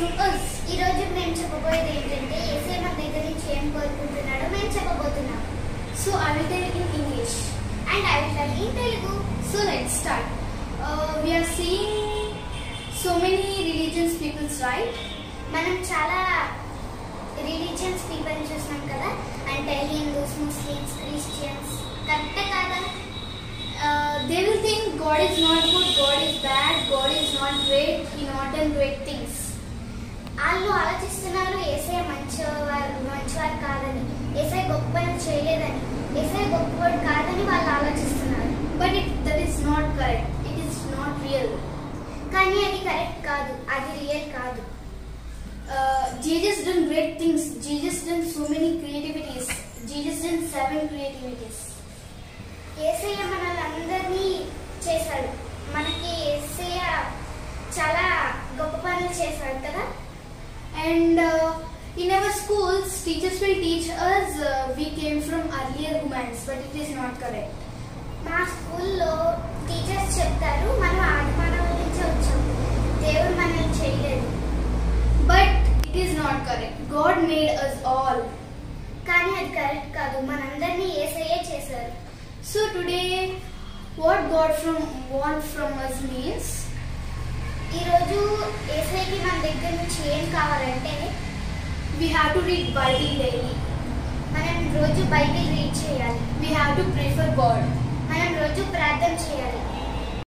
from us. ఈ రోజు నేను చెప్పబోయేది ఏంటంటే యేసయ్య మన దగ్గర నుంచి ఏం కోరుకుంటున్నాడో మేము చెప్పబోతున్నాం. So I will tell in English and I will tell in Telugu. So let's start. We are seeing so many religions peoples, right? మనం చాలా రిలీజియన్స్ పీపుల్ చూస్తున్నాం కదా, అంటే హిందూస్, ముస్లిమ్స్, క్రిస్టియన్స్. కరెక్టే కాదా? They will think God is not good, God is bad, God is not great, He not done great things. వాళ్ళు ఆలోచిస్తున్నారు యేసయ్య మంచివారు కాదని, యేసయ్య గొప్ప పనులు చేయలేదని, యేసయ్య గొప్పవాడు కాదని వాళ్ళు ఆలోచిస్తున్నారు. But that is not correct. It is not real. కానీ అది కరెక్ట్ కాదు, అది రియల్ కాదు. Jesus done great things. Jesus done so many creativities. Jesus done 7 creativities. యేసయ్య మనల్ని చేశాడు. మనకి యేసయ్య చాలా గొప్ప పనులు చేశాడు కదా. And in our schools, teachers will teach us we came from earlier humans, but it is not correct. మా స్కూల్లో టీచర్స్ చెప్తారు మనం ఆది మానవుల నుంచి వచ్చాం, దేవుడు మనల్ని చేయలేదు. But it is not correct. God made us all. కానీ అది కరెక్ట్ కాదు, మనందరినీ యేసయ్యే చేశారు. So today, what God want from us means, ఈ రోజు యేసయ్యకి మన దగ్గర నుంచి ఏం కావాలంటే we have to read Bible daily. మనం రోజు బైబిల్ రీడ్ చేయాలి. We have to pray for God. మనం రోజు ప్రార్థన చేయాలి.